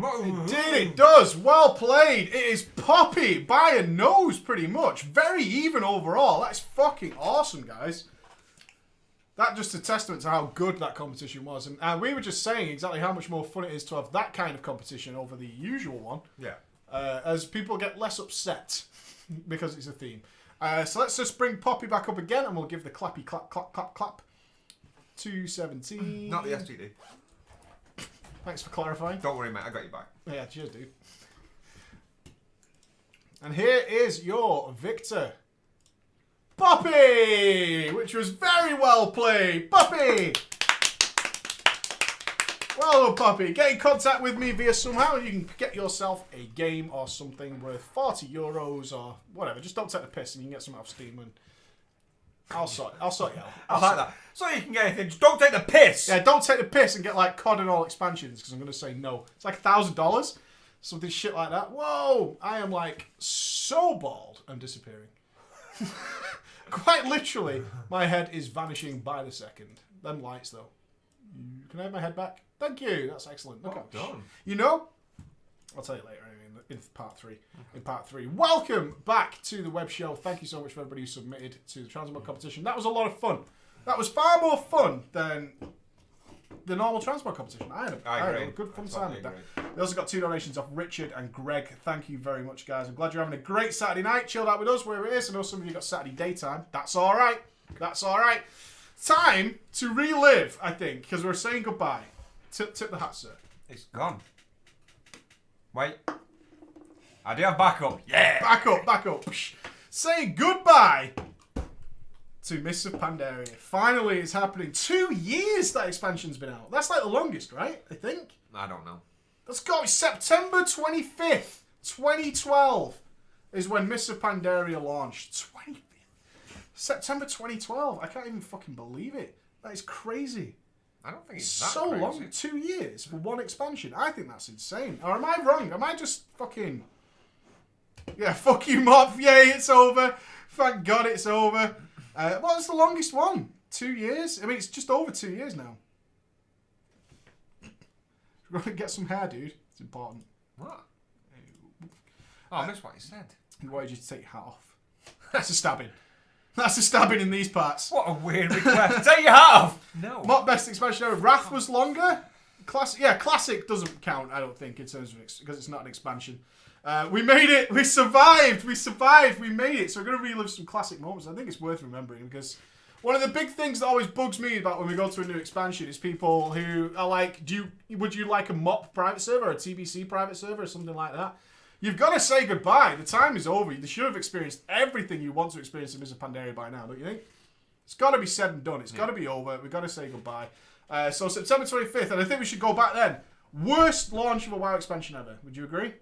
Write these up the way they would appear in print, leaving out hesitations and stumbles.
It does. Well played. It is Poppy by a nose, pretty much. Very even overall. That's fucking awesome, guys. That just a testament to how good that competition was. And we were just saying exactly how much more fun it is to have that kind of competition over the usual one. Yeah. As people get less upset because it's a theme. So let's just bring Poppy back up again and we'll give the clappy clap, clap, clap, clap. 217. Not the STD. Thanks for clarifying. Don't worry, mate. I got you back. Yeah, cheers, dude. And here is your victor, Poppy, which was very well played. Poppy! Well, Poppy, get in contact with me via somehow and you can get yourself a game or something worth €40 or whatever. Just don't take the piss and you can get some off Steam and I'll sort you out. I like that. So you can get anything. Just don't take the piss. Yeah, don't take the piss and get like COD and all expansions because I'm going to say no. It's like $1,000. Something shit like that. Whoa! I am like so bald and disappearing. Quite literally, my head is vanishing by the second. Them lights though. Can I have my head back? Thank you. That's excellent. Look at done. You know, I'll tell you later anyway, in part 3. In part 3. Welcome back to the web show. Thank you so much for everybody who submitted to the Transmog competition. That was a lot of fun. That was far more fun than the normal Transmog competition. I had a good fun time with that. We also got 2 donations off Richard and Greg. Thank you very much, guys. I'm glad you're having a great Saturday night. Chilled out with us, wherever it is. I know some of you got Saturday daytime. That's all right. That's all right. Time to relive, I think, because we're saying goodbye. Tip the hat, sir. It's gone. Wait. I do have backup. Yeah. Back up. Saying goodbye to Mists of Pandaria. Finally, it's happening. 2 years that expansion's been out. That's like the longest, right? I think. I don't know. Let's go. September 25th, 2012 is when Mists of Pandaria launched. 25th. September 2012. I can't even fucking believe it. That is crazy. I don't think it's that so crazy. long. 2 years for one expansion. I think that's insane. Or am I wrong? Am I just fucking... Yeah, fuck you, Mob. Yay, it's over. Thank God it's over. What's the longest one? 2 years? I mean, it's just over 2 years now. We're going to get some hair, dude. It's important. What? Oh, I missed what you said. I wanted you to take your hat off. That's a stabbing. That's a stabbing in these parts. What a weird request. Take your hat off! No. Not best expansion ever. Wrath was longer. Classic doesn't count, I don't think, in terms of because it's not an expansion. We made it. We survived. We made it. So we're going to relive some classic moments. I think it's worth remembering because one of the big things that always bugs me about when we go to a new expansion is people who are like, would you like a MOP private server or a TBC private server or something like that? You've got to say goodbye. The time is over. You should have experienced everything you want to experience in Mists of Pandaria by now, don't you think? It's got to be said and done. It's got to be over. We've got to say goodbye. So September 25th, and I think we should go back then. Worst launch of a WoW expansion ever. Would you agree?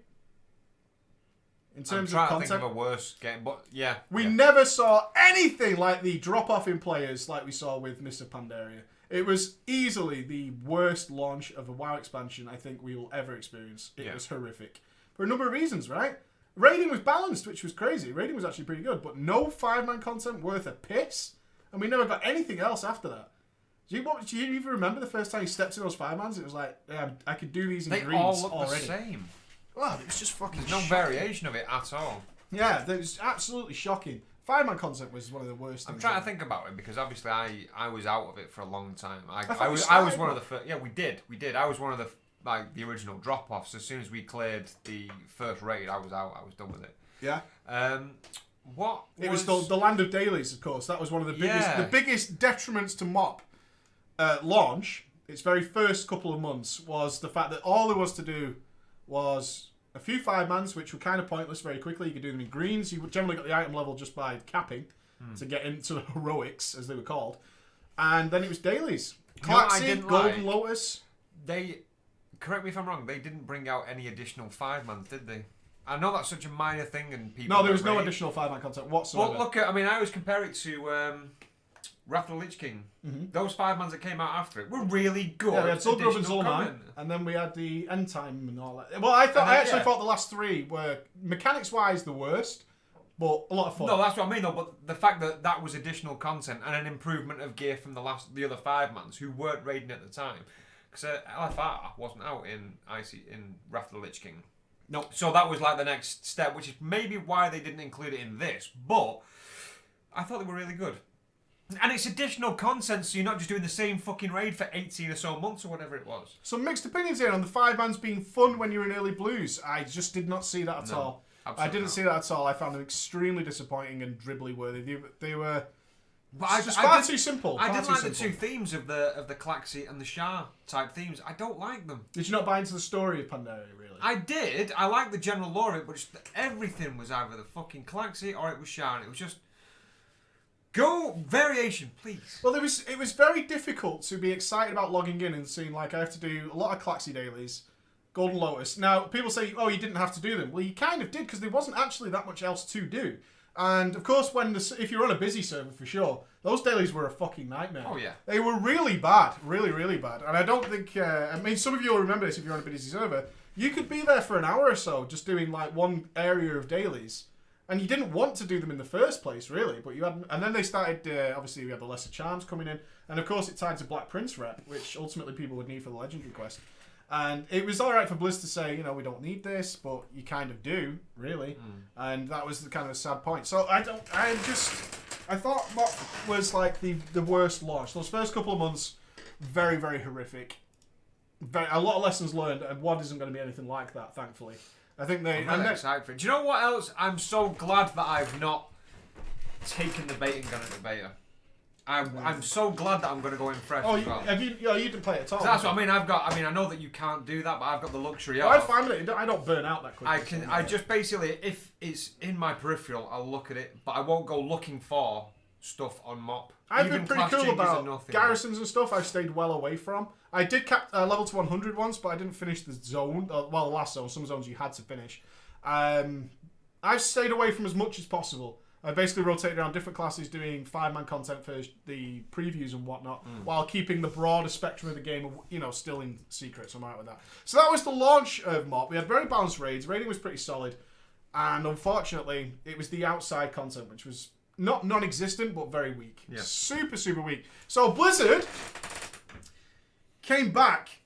In terms of content, to think of a worse game, but yeah. We never saw anything like the drop-off in players like we saw with Mists of Pandaria. It was easily the worst launch of a WoW expansion I think we will ever experience. It was horrific. For a number of reasons, right? Raiding was balanced, which was crazy. Raiding was actually pretty good, but no 5-man content worth a piss. And we never got anything else after that. Do you even remember the first time you stepped in those 5-mans? It was like, I could do these in they greens all look already. the same. Well, it was just fucking There's no variation of it at all. Yeah, it was absolutely shocking. 5-man content was one of the worst things. I'm trying to think about it because obviously I was out of it for a long time. I was one of the first. Yeah, we did. I was one of the original drop-offs. As soon as we cleared the first raid, I was out. I was done with it. Yeah. It was the land of dailies, of course. That was one of the biggest detriments to MOP launch. Its very first couple of months was the fact that all there was to do was a few 5-mans, which were kind of pointless very quickly. You could do them in greens. You generally got the item level just by capping to get into the heroics, as they were called. And then it was dailies. Classic, Golden Lotus. Correct me if I'm wrong, they didn't bring out any additional 5-mans, did they? I know that's such a minor thing and people... No, there was no additional 5-man content whatsoever. Well, look, I always compare it to Wrath of the Lich King. Mm-hmm. Those 5-mans that came out after it were really good. Yeah, we had Zul'Gurub and Zul'Aman, and then we had the End Time and all that. Well, I actually thought the last 3 were, mechanics-wise, the worst, but a lot of fun. No, that's what I mean, though, but the fact that was additional content and an improvement of gear from the other 5-mans who weren't raiding at the time, Because LFR wasn't out in Wrath of the Lich King. No. So that was like the next step, which is maybe why they didn't include it in this. But I thought they were really good. And it's additional content, so you're not just doing the same fucking raid for 18 or so months or whatever it was. Some mixed opinions here on the 5-mans being fun when you're in early blues. I just did not see that at all. I didn't see that at all. I found them extremely disappointing and dribbly worthy. They were far too simple. I didn't like the two themes of the Klaxi and the Shah type themes. I don't like them. Did you not buy into the story of Pandaria, really? I did. I liked the general lore of it, but just everything was either the fucking Klaxi or it was Shah, and it was just... Go variation, please. Well, it was very difficult to be excited about logging in and seeing, like, I have to do a lot of Klaxi dailies, Golden Lotus. Now, people say, oh, you didn't have to do them. Well, you kind of did, because there wasn't actually that much else to do. And, of course, if you're on a busy server, for sure, those dailies were a fucking nightmare. Oh, yeah. They were really bad. Really, really bad. And I don't think... I mean, some of you will remember this if you're on a busy server. You could be there for an hour or so just doing, like, one area of dailies. And you didn't want to do them in the first place, really. But you had... And then they started... obviously, we had the Lesser Charms coming in. And, of course, it tied to Black Prince rep, which ultimately people would need for the Legendary quest. And it was all right for Blizz to say, you know, we don't need this, but you kind of do, really. And that was the kind of a sad point. So I thought what was like the worst launch. Those first couple of months, very, very horrific. A lot of lessons learned, and WoD isn't going to be anything like that, thankfully. I think they... I'm really excited for it. Do you know what else? I'm so glad that I've not taken the bait and gun at the beta. I'm so glad that I'm going to go in fresh. Oh, you didn't play it at all. That's what I mean. I know that you can't do that, but I've got the luxury. Well, I find it. I don't burn out that quickly. I just basically, if it's in my peripheral, I'll look at it, but I won't go looking for stuff on MOP. I've been pretty cool about garrisons and stuff. I've stayed well away from. I did cap level to 100 once, but I didn't finish the zone. Well, the last zone. Some zones you had to finish. I've stayed away from as much as possible. I basically rotated around different classes doing 5-man content for the previews and whatnot, while keeping the broader spectrum of the game, you know, still in secret. So I'm out with that. So that was the launch of MOP. We had very balanced raids. Raiding was pretty solid. And unfortunately, it was the outside content, which was not non-existent, but very weak. Yeah. Super, super weak. So Blizzard came back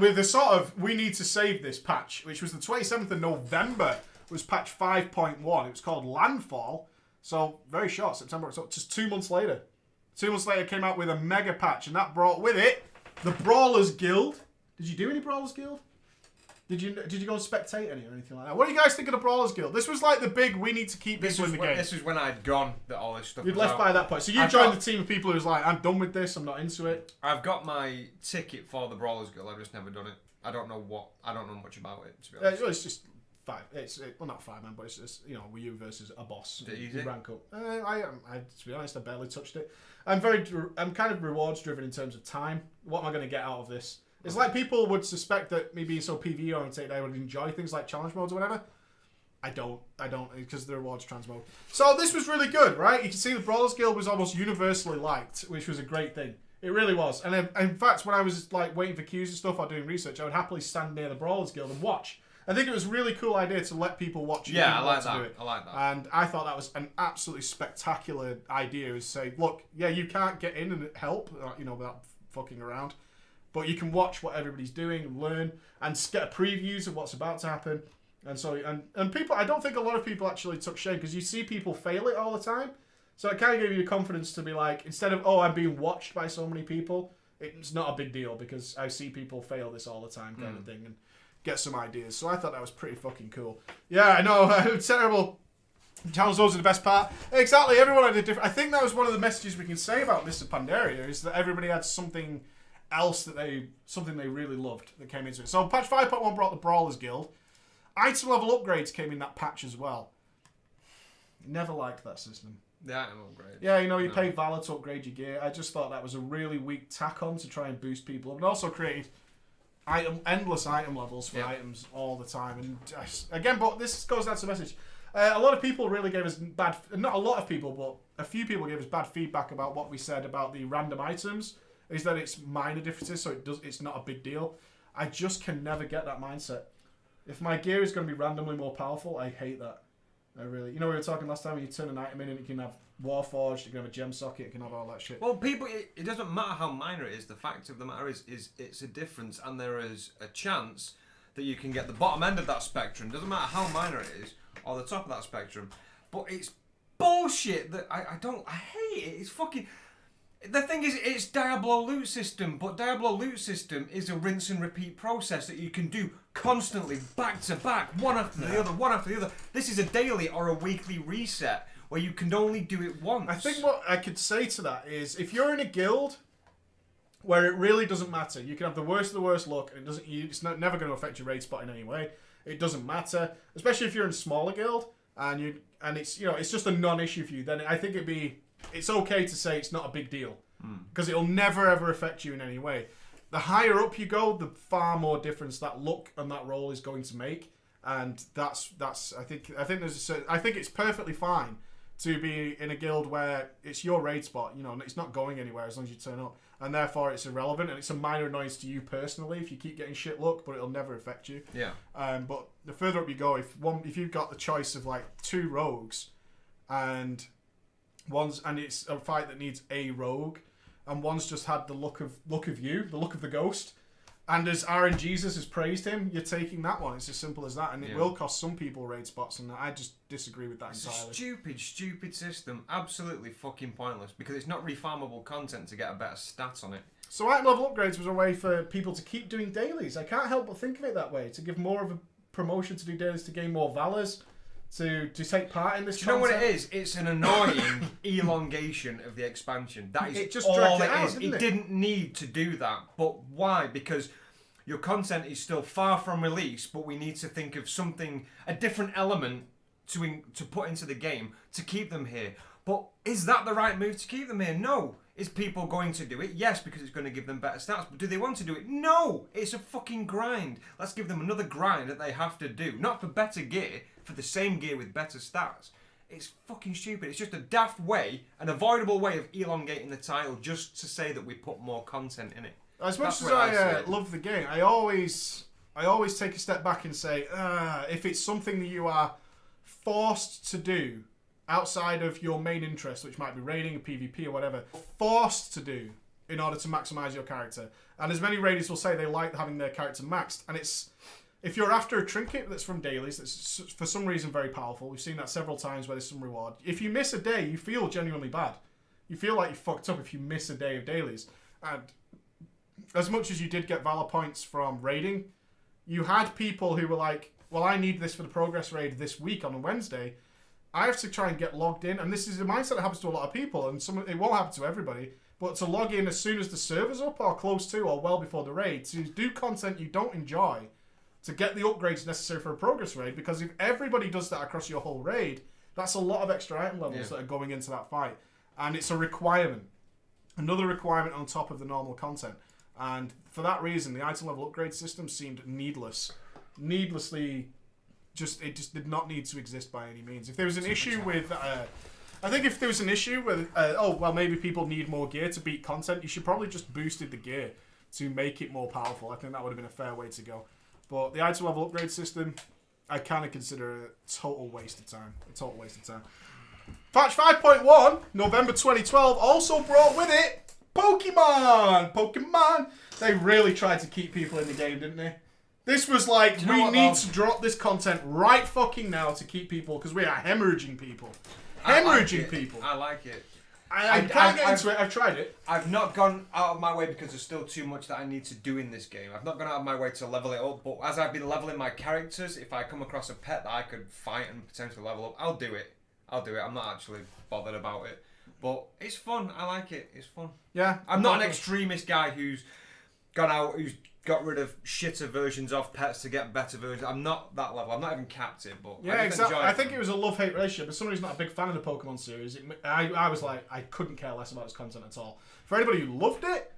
with a sort of, we need to save this patch, which was the 27th of November, was patch 5.1. It was called Landfall. So, very short, September. So, just 2 months later. 2 months later, came out with a mega patch, and that brought with it the Brawlers Guild. Did you do any Brawlers Guild? Did you go and spectate any or anything like that? What do you guys think of the Brawlers Guild? This was like the big, we need to keep people in the game. This is when I'd gone that all this stuff You'd left by that point. So you joined the team of people who's like, I'm done with this, I'm not into it. I've got my ticket for the Brawlers Guild, I've just never done it. I don't know much about it, to be honest. It's just... well, not 5-man, but it's just, you know, you versus a boss. Is it easy? Rank up. To be honest, I barely touched it. I'm kind of rewards driven in terms of time. What am I going to get out of this? It's like people would suspect that me being so PvE oriented, I would enjoy things like challenge modes or whatever. I don't, because the rewards trans mode. So this was really good, right? You can see the Brawlers Guild was almost universally liked, which was a great thing. It really was. And in fact, when I was like waiting for queues and stuff or doing research, I would happily stand near the Brawlers Guild and watch. I think it was a really cool idea to let people watch you. Yeah, I like that. I like that. And I thought that was an absolutely spectacular idea. Is say, look, yeah, you can't get in and help, you know, without fucking around, but you can watch what everybody's doing and learn and get previews of what's about to happen. And so, and people, I don't think a lot of people actually took shame because you see people fail it all the time. So it kind of gave you the confidence to be like, instead of, oh, I'm being watched by so many people, it's not a big deal because I see people fail this all the time kind of thing. And get some ideas. So I thought that was pretty fucking cool. Yeah, I know. Terrible. Challenge those are the best part. Exactly. Everyone had a different... I think that was one of the messages we can say about Mr. Pandaria is that everybody had something else something they really loved that came into it. So patch 5.1 brought the Brawlers Guild. Item level upgrades came in that patch as well. Never liked that system. The item upgrade. Yeah, you know, you pay Valor to upgrade your gear. I just thought that was a really weak tack on to try and boost people up. And also created endless item levels for items all the time. And again, but this goes down to the message. A lot of people really gave us not a lot of people, but a few people gave us bad feedback about what we said about the random items, is that it's minor differences, so it's not a big deal. I just can never get that mindset. If my gear is going to be randomly more powerful, I hate that. I really, you know, we were talking last time. When you turn an item in, and you can have Warforged, you can have a gem socket, you can have all that shit. Well, people, it doesn't matter how minor it is. The fact of the matter is it's a difference, and there is a chance that you can get the bottom end of that spectrum. Doesn't matter how minor it is, or the top of that spectrum. But it's bullshit that I hate it. It's fucking. The thing is, it's Diablo loot system, but Diablo loot system is a rinse and repeat process that you can do constantly, back to back, one after the other, one after the other. This is a daily or a weekly reset where you can only do it once. I think what I could say to that is, if you're in a guild where it really doesn't matter, you can have the worst of the worst luck, and it's never going to affect your raid spot in any way. It doesn't matter, especially if you're in a smaller guild and it's it's just a non-issue for you. Then I think it's okay to say it's not a big deal because it'll never ever affect you in any way. The higher up you go, the far more difference that look and that role is going to make, and that's I think it's perfectly fine to be in a guild where it's your raid spot, and it's not going anywhere as long as you turn up, and therefore it's irrelevant and it's a minor annoyance to you personally if you keep getting shit luck, but it'll never affect you. Yeah. But the further up you go, if you've got the choice of like 2 rogues and it's a fight that needs a rogue, and one's just had the look of you, the look of the ghost, and as RNGesus has praised him, you're taking that one. It's as simple as that, and it will cost some people raid spots, and I just disagree with that entirely. It's a stupid system, absolutely fucking pointless, because it's not refarmable content to get a better stat on it. So item level upgrades was a way for people to keep doing dailies. I can't help but think of it that way, to give more of a promotion to do dailies, to gain more valors, to take part in this. Do you know what it is? It's an annoying elongation of the expansion. That is it just all dragged it it out, is. didn't It didn't need to do that. But why? Because your content is still far from release, but we need to think of something, a different element to put into the game to keep them here. But is that the right move to keep them here? No. Is people going to do it? Yes, because it's going to give them better stats. But do they want to do it? No. It's a fucking grind. Let's give them another grind that they have to do. Not for better gear, for the same gear with better stats. It's fucking stupid. It's just a daft way, an avoidable way of elongating the title just to say that we put more content in it. As much as I love the game, I always take a step back and say, if it's something that you are forced to do outside of your main interest, which might be raiding, PvP, or whatever, forced to do in order to maximize your character. And as many raiders will say, they like having their character maxed. And if you're after a trinket that's from dailies, that's for some reason very powerful. We've seen that several times where there's some reward. If you miss a day, you feel genuinely bad. You feel like you fucked up if you miss a day of dailies. And as much as you did get valor points from raiding, you had people who were like, well, I need this for the progress raid this week on a Wednesday. I have to try and get logged in, and this is a mindset that happens to a lot of people, and it won't happen to everybody, but to log in as soon as the server's up, or close to, or well before the raid, to do content you don't enjoy, to get the upgrades necessary for a progress raid, because if everybody does that across your whole raid, that's a lot of extra item levels that are going into that fight, and it's a requirement. Another requirement on top of the normal content. And for that reason, the item level upgrade system seemed needlessly... it just did not need to exist by any means. If there was an issue with... I think if there was an issue with... maybe people need more gear to beat content, you should probably just boosted the gear to make it more powerful. I think that would have been a fair way to go. But the item level upgrade system, I kind of consider a total waste of time. Patch 5.1, November 2012, also brought with it Pokemon! They really tried to keep people in the game, didn't they? This was like, we need to drop this content right fucking now to keep people, because we are hemorrhaging people. I like it. I can't get into it. I've tried it. I've not gone out of my way because there's still too much that I need to do in this game. I've not gone out of my way to level it up, but as I've been leveling my characters, if I come across a pet that I could fight and potentially level up, I'll do it. I'm not actually bothered about it. But it's fun. I like it. It's fun. Yeah. I'm not an extremist guy who's who's got rid of shitter versions of pets to get better versions. I'm not that level. I'm not even capped it, but yeah, exactly. I think it was a love-hate relationship. As somebody who's not a big fan of the Pokemon series, I was like, I couldn't care less about its content at all. For anybody who loved it,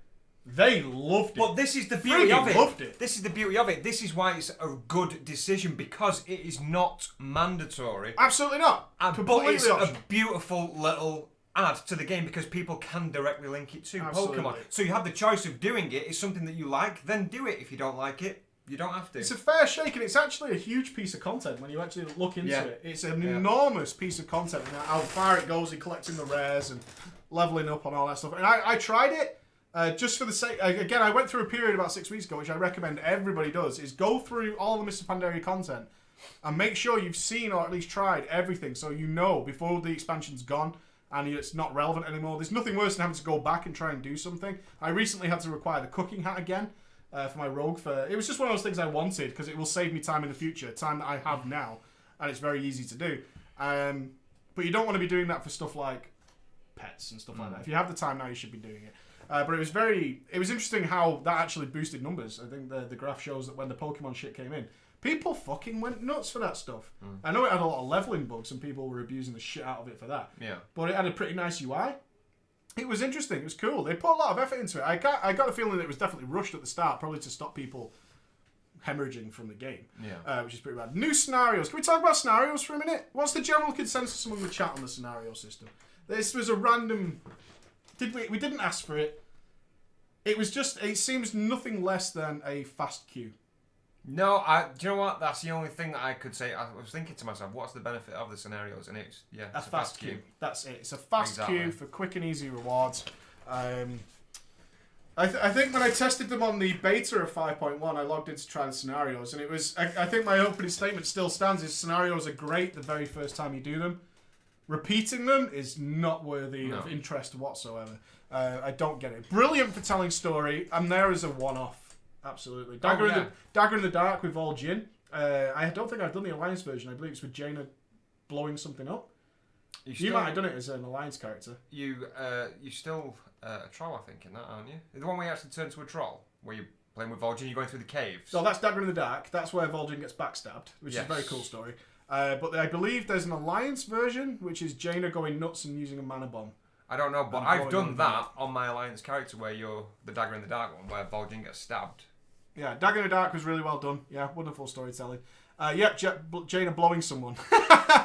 they loved it. But this is the beauty of it. Loved it. This is the beauty of it. This is why it's a good decision, because it is not mandatory. Absolutely not. But it's a beautiful little add to the game because people can directly link it to Pokemon. So you have the choice of doing it. It's something that you like, then do it. If you don't like it, You don't have to. It's a fair shake, and it's actually a huge piece of content when you actually look into it. It's an enormous piece of content, and how far it goes in collecting the rares and leveling up on all that stuff. And I tried it just for the sake. Again, I went through a period about 6 weeks ago, which I recommend everybody does, is go through all the Mr. Pandaria content and make sure you've seen or at least tried everything, so you know before the expansion's gone and it's not relevant anymore. There's nothing worse than having to go back and try and do something. I recently had to require the cooking hat again. For my rogue, it was just one of those things I wanted because it will save me time in the future, time that I have now, and it's very easy to do. But you don't want to be doing that for stuff like pets and stuff like that. If you have the time now, you should be doing it. But it was interesting how that actually boosted numbers. I think the graph shows that when the Pokemon shit came in, people fucking went nuts for that stuff. I know it had a lot of leveling bugs and people were abusing the shit out of it for that. Yeah. But it had a pretty nice UI. It was interesting. It was cool. They put a lot of effort into it. I got a feeling that it was definitely rushed at the start, probably to stop people hemorrhaging from the game, which is pretty bad. New scenarios. Can we talk about scenarios for a minute? What's the general consensus among the chat on the scenario system? This was a random... We didn't ask for it. It was just... It seems nothing less than a fast queue. No, do you know what? That's the only thing that I could say. I was thinking to myself, what's the benefit of the scenarios? And it's a fast queue. That's it. It's a fast queue for quick and easy rewards. I think when I tested them on the beta of 5.1, I logged in to try the scenarios, and it was. I think my opening statement still stands: is scenarios are great the very first time you do them. Repeating them is not worthy of interest whatsoever. I don't get it. Brilliant for telling story. I'm there as a one-off. Absolutely. Dagger in the Dark with Vol'jin. I don't think I've done the Alliance version. I believe it's with Jaina blowing something up. You might have done it as an Alliance character. You're still a troll, I think, in that, aren't you? The one where you actually turn to a troll, where you're playing with Vol'jin, you're going through the caves. So that's Dagger in the Dark. That's where Vol'jin gets backstabbed, which is a very cool story. But I believe there's an Alliance version, which is Jaina going nuts and using a mana bomb. I don't know, but I've done that on my Alliance character, where you're the Dagger in the Dark one, where Vol'jin gets stabbed. Yeah, Dagger in the Dark was really well done. Yeah, wonderful storytelling. Jaina blowing someone.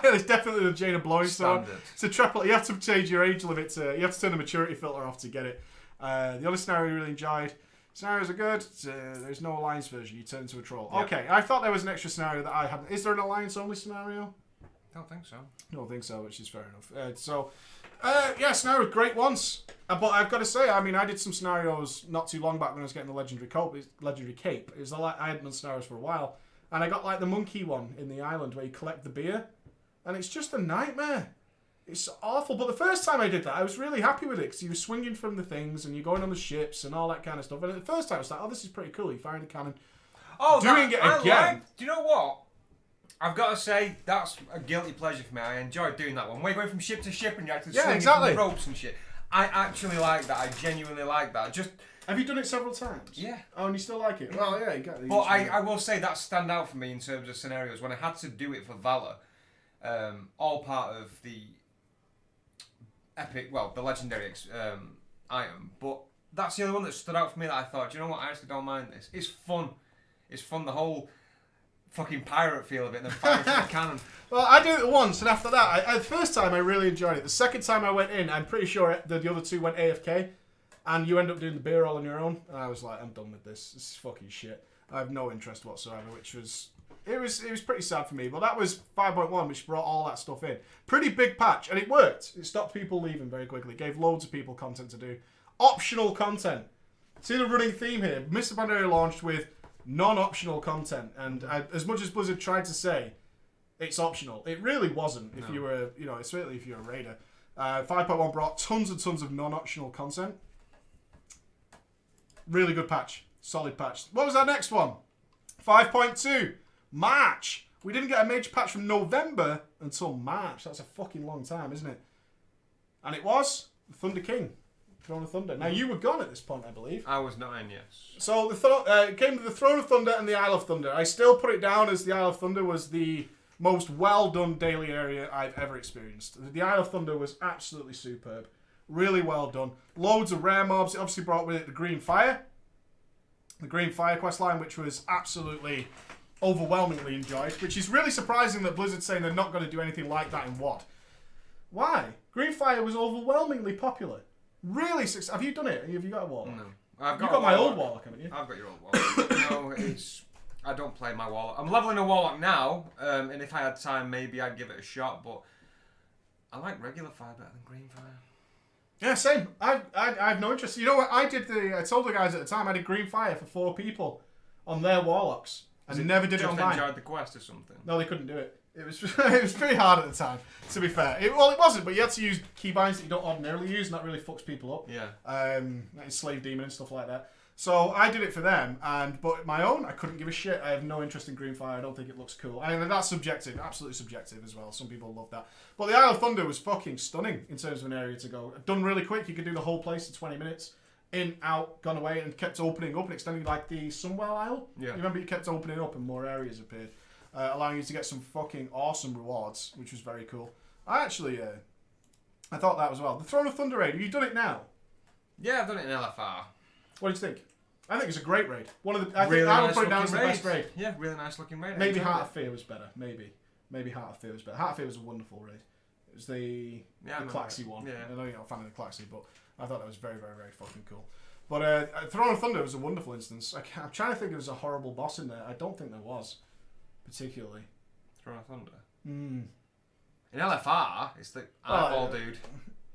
It's definitely the Jaina blowing someone. It's a triple. You have to change your age limit you have to turn the maturity filter off to get it. The other scenario I really enjoyed. Scenarios are good. There's no Alliance version. You turn into a troll. Yep. Okay, I thought there was an extra scenario that I hadn't. Is there an Alliance only scenario? Don't think so. Don't think so, which is fair enough. Scenarios great ones. But I've got to say, I mean, I did some scenarios not too long back when I was getting the Legendary Cape. It was I hadn't done scenarios for a while. And I got like the monkey one in the island where you collect the beer. And it's just a nightmare. It's awful. But the first time I did that, I was really happy with it because you were swinging from the things and you're going on the ships and all that kind of stuff. And at the first time I was like, oh, this is pretty cool. You firing a cannon. Oh, doing it again. Do you know what? I've got to say, that's a guilty pleasure for me. I enjoyed doing that one. We're going from ship to ship and you're actually swinging from the ropes and shit. I actually like that. I genuinely like that. Have you done it several times? Yeah. Oh, and you still like it? Well, yeah, you got it. But I will say that stand out for me in terms of scenarios. When I had to do it for Valor, all part of the epic, the legendary item. But that's the other one that stood out for me that I thought, you know what, I actually don't mind this. It's fun. It's fun, the whole fucking pirate feel of it, and then firing from the cannon. Well, I did it once, and after that, the first time I really enjoyed it. The second time I went in, I'm pretty sure the other two went AFK, and you end up doing the beer all on your own. And I was like, I'm done with this. This is fucking shit. I have no interest whatsoever, which was... It was pretty sad for me, but that was 5.1, which brought all that stuff in. Pretty big patch, and it worked. It stopped people leaving very quickly. It gave loads of people content to do. Optional content. See the running theme here? Mr. Pandaria launched with non-optional content, and as much as Blizzard tried to say it's optional, it really wasn't. If you were, especially if you're a raider. 5.1 brought tons and tons of non-optional content. Really good patch, solid patch. What was our next one? 5.2 March. We didn't get a major patch from November until March. That's a fucking long time, isn't it? And it was Thunder King. Throne of Thunder. Now, you were gone at this point, I believe. I was 9, yes. So, it came to the Throne of Thunder and the Isle of Thunder. I still put it down as the Isle of Thunder was the most well-done daily area I've ever experienced. The Isle of Thunder was absolutely superb. Really well done. Loads of rare mobs. It obviously brought with it the Green Fire. The Green Fire questline, which was absolutely overwhelmingly enjoyed. Which is really surprising that Blizzard's saying they're not going to do anything like that in WoD. Why? Green Fire was overwhelmingly popular. Really successful. Have you done it? Have you got a Warlock? No. You've got my old Warlock, haven't you? I've got your old Warlock. No, I don't play my Warlock. I'm leveling a Warlock now, and if I had time, maybe I'd give it a shot, but I like regular fire better than green fire. Yeah, same. I have no interest. You know what? I told the guys at the time, I did green fire for 4 people on their Warlocks. I never did it on mine. Just enjoyed the quest or something? No, they couldn't do it. It was it was pretty hard at the time, to be fair. It wasn't, but you had to use keybinds that you don't ordinarily use, and that really fucks people up. Yeah. Like Slave Demon and stuff like that. So I did it for them, but my own, I couldn't give a shit. I have no interest in green fire. I don't think it looks cool. And that's subjective, absolutely subjective as well. Some people love that. But the Isle of Thunder was fucking stunning in terms of an area to go. Done really quick. You could do the whole place in 20 minutes. In, out, gone away, and kept opening up and extending like the Sunwell Isle. Yeah. You remember you kept opening up and more areas appeared, allowing you to get some fucking awesome rewards, which was very cool. I actually, I thought that as well. The Throne of Thunder raid, have you done it now? Yeah, I've done it in LFR. What do you think? I think it's a great raid. One of the, I Really think I would nice put it down as looking the best raid. Yeah, really nice looking raid. Maybe Heart of Fear was better. Maybe Heart of Fear was better. Heart of Fear was a wonderful raid. It was the Claxy one. Yeah. I know you're not a fan of the Claxy, but I thought that was very, very, very fucking cool. But Throne of Thunder was a wonderful instance. I'm trying to think if there was a horrible boss in there. I don't think there was, particularly. Throne of Thunder? Mm. In LFR, it's the eyeball dude.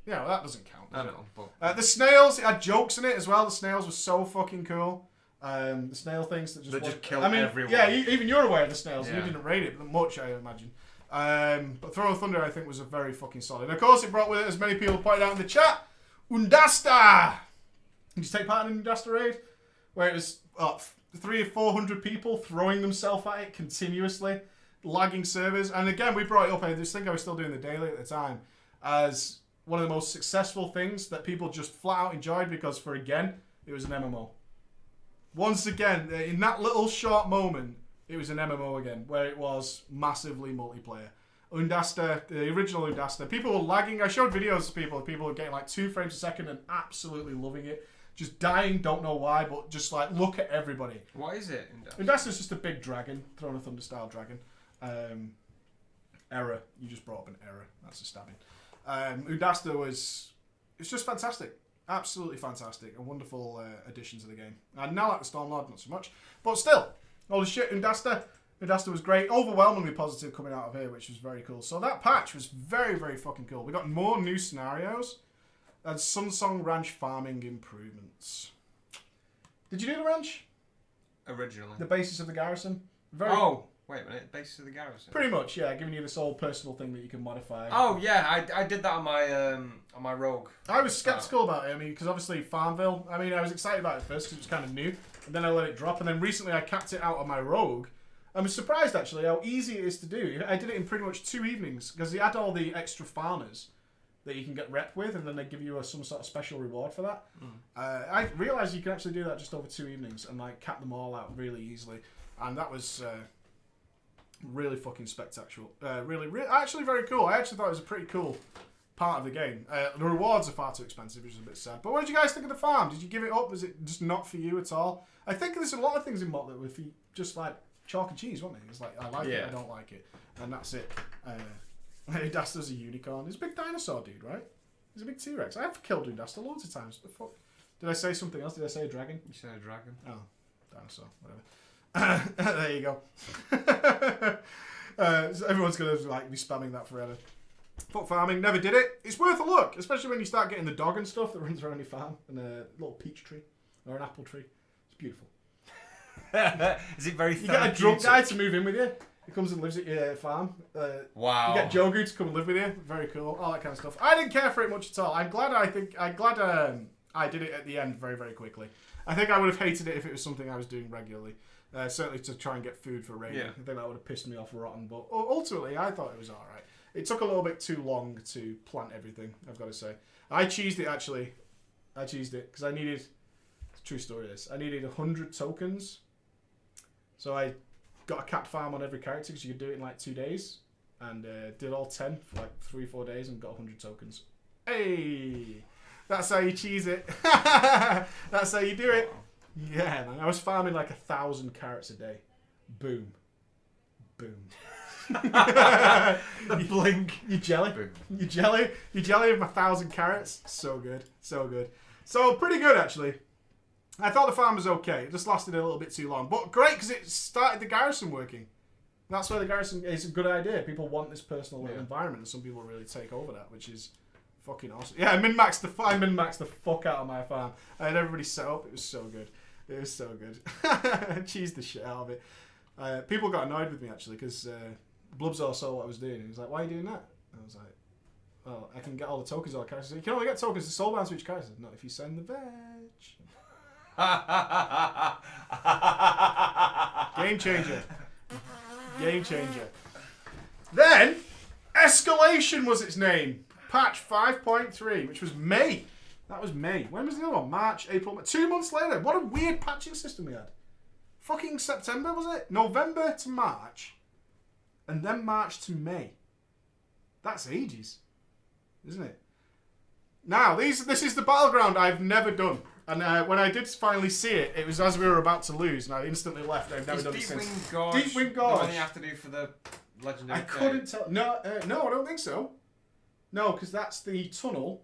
Yeah, well, that doesn't count. I know, but... the snails, it had jokes in it as well. The snails were so fucking cool. The snail things that just kill everyone. Yeah, even you're aware of the snails. Yeah. You didn't raid it much, I imagine. But Throne of Thunder, I think, was a very fucking solid. And of course, it brought with it, as many people pointed out in the chat, Undasta! Did you take part in an Undasta raid? Where it was 300 or 400 people throwing themselves at it continuously, lagging servers. And again, we brought it up, I just think I was still doing the daily at the time, as one of the most successful things that people just flat out enjoyed because, for again, it was an MMO. Once again, in that little short moment, it was an MMO again, where it was massively multiplayer. Undasta, the original Undasta, people were lagging. I showed videos to people were getting like 2 frames a second and absolutely loving it. Just dying, don't know why, but just like, look at everybody. What is it? Undasta's just a big dragon, Throne of Thunder style dragon. Error. You just brought up an error. That's a stabbing. Undasta it's just fantastic. Absolutely fantastic. A wonderful addition to the game. And now like the Stormlord, not so much. But still, holy shit, Undasta was great. Overwhelmingly positive coming out of here, which was very cool. So that patch was very, very fucking cool. We got more new scenarios and Sunsong ranch farming improvements. Did you do the ranch? Originally. The basis of the garrison? Wait a minute, basis of the garrison. Pretty much, yeah, giving you this whole personal thing that you can modify. Oh yeah, I did that on my rogue. I was skeptical about it. I mean, because obviously Farmville. I mean, I was excited about it first because it was kind of new, and then I let it drop, and then recently I capped it out on my rogue. I was surprised actually how easy it is to do. I did it in pretty much 2 evenings because they had all the extra farmers that you can get rep with, and then they give you some sort of special reward for that. I realised you can actually do that just over 2 evenings and like cap them all out really easily, and that was. Really fucking spectacular. Really, actually very cool. I actually thought it was a pretty cool part of the game. The rewards are far too expensive, which is a bit sad. But what did you guys think of the farm? Did you give it up? Was it just not for you at all? I think there's a lot of things in Mod that were just like chalk and cheese, wasn't it? It's like, I like it, I don't like it. And that's it. Undasta's a unicorn. He's a big dinosaur dude, right? He's a big T-Rex. I've killed Undasta loads of times. What the fuck? Did I say something else? Did I say a dragon? You said a dragon. Oh, dinosaur. Whatever. There you go. So everyone's gonna like be spamming that forever. Fuck farming, never did it. It's worth a look, especially when you start getting the dog and stuff that runs around your farm, and a little peach tree or an apple tree. It's beautiful. Is it very? You get a drug guy to move in with you. He comes and lives at your farm. Wow. You get Jogu to come and live with you. Very cool. All that kind of stuff. I didn't care for it much at all. I'm glad I did it at the end very, very quickly. I think I would have hated it if it was something I was doing regularly. Certainly to try and get food for raiding. Yeah. I think that would have pissed me off rotten. But ultimately, I thought it was alright. It took a little bit too long to plant everything, I've got to say. I cheesed it, actually. I cheesed it because I needed... It's a true story, this. I needed 100 tokens. So I got a capped farm on every character because you could do it in like 2 days. And did all 10 for like 3-4 days and got 100 tokens. Hey! That's how you cheese it. That's how you do it. Yeah, man. I was farming like 1,000 carrots a day. Boom. Boom. The blink. You jelly? Boom. You jelly of my 1,000 carrots? So good. So good. So pretty good, actually. I thought the farm was okay. It just lasted a little bit too long. But great, because it started the garrison working. That's why the garrison is a good idea. People want this personal little environment, and some people really take over that, which is fucking awesome. Yeah, I min-maxed the fuck out of my farm. I had everybody set up. It was so good. It was so good. I cheesed the shit out of it. People got annoyed with me, actually, because Blubzor saw what I was doing. He was like, why are you doing that? And I was like, well, I can get all the tokens of all characters. You can only get tokens to soulbound to each character. Not if you send the veg. Game changer. Game changer. Then, Escalation was its name. Patch 5.3, which was May. That was May. When was the other one? March, April, 2 months later. What a weird patching system we had. Fucking September, was it? November to March. And then March to May. That's ages. Isn't it? Now, this is the battleground I've never done. And when I did finally see it, it was as we were about to lose, and I instantly left. I've never done it since. Deep Wind Gorge. The one you have to do for the legendary. I couldn't tell. No, no, I don't think so. No, because that's the tunnel.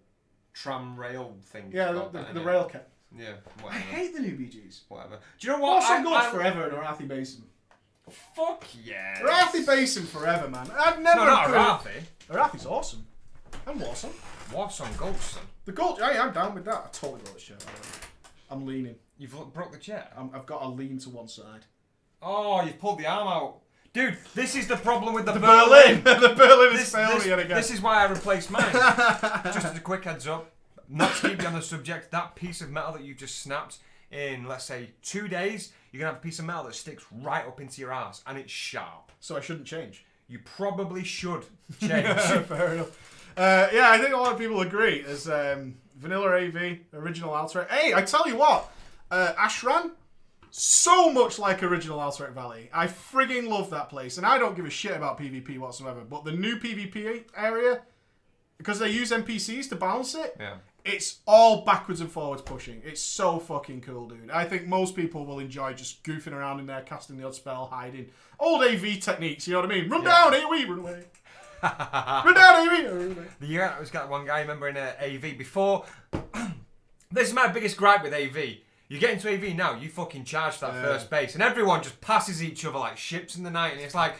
Tram rail thing. Yeah, the rail cap. Yeah, I whatever. hate the new BGs. Whatever. Do you know what? Also good forever in Arathi Basin. Fuck yeah. Arathi Basin forever, man. I've never. No, not Arathi. Arathi's awesome. And Warsong. Warsong Gulch, son. The Gulch, I'm down with that. I totally got the chair. I'm leaning. You've broke the chair? I've got a lean to one side. Oh, you've pulled the arm out. Dude, this is the problem with the Berlin. The Berlin is failing yet again. This is why I replaced mine. Just as a quick heads up, not to keep you on the subject, that piece of metal that you just snapped in, let's say, 2 days, you're going to have a piece of metal that sticks right up into your ass, and it's sharp. So I shouldn't change? You probably should change. Fair enough. Yeah, I think a lot of people agree. As Vanilla AV, original Alterac. Hey, I tell you what, Ashran, so much like original Alterac Valley. I frigging love that place, and I don't give a shit about PvP whatsoever. But the new PvP area, because they use NPCs to balance it, it's all backwards and forwards pushing. It's so fucking cool, dude. I think most people will enjoy just goofing around in there, casting the odd spell, hiding. Old AV techniques, you know what I mean? Run down, AoE, run away. Run down, AoE. Yeah, I was got one guy, remember in AV before. This is my biggest gripe with AV. You get into AV now, you fucking charge that first base, and everyone just passes each other like ships in the night, and it's like,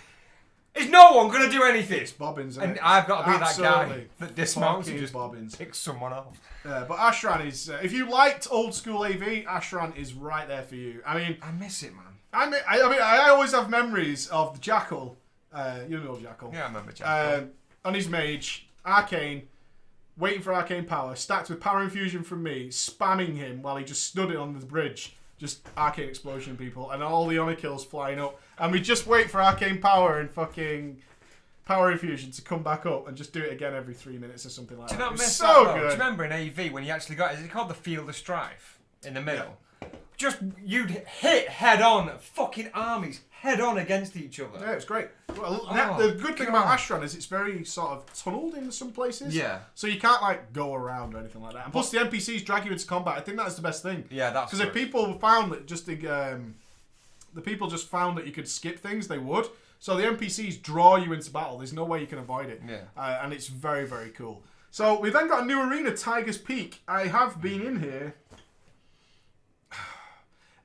is no one going to do anything? It's bobbins, and I've got to be that guy that dismounts and just bobbins. Picks someone off. But Ashran is, if you liked old school AV, Ashran is right there for you. I mean, I miss it, man. I always have memories of the Jackal. You know Jackal. Yeah, I remember Jackal. On his mage, Arcane, waiting for Arcane power, stacked with power infusion from me, spamming him while he just stood it on the bridge. Just Arcane explosion, people, and all the honor kills flying up. And we just wait for Arcane power and fucking power infusion to come back up and just do it again every 3 minutes or something like that. Do you not miss so that, good. Do you remember in AV when you actually got, is it called the Field of Strife in the middle? Yeah. Just, you'd hit head on, fucking armies head on against each other. Yeah, it was great. Well, the good thing about Ashran is it's very sort of tunneled in some places. Yeah. So you can't like go around or anything like that. And plus the NPCs drag you into combat. I think that's the best thing. Yeah, that's because if people found that the people just found that you could skip things, they would. So the NPCs draw you into battle. There's no way you can avoid it. Yeah. And it's very, very cool. So we then got a new arena, Tiger's Peak. I have been in here.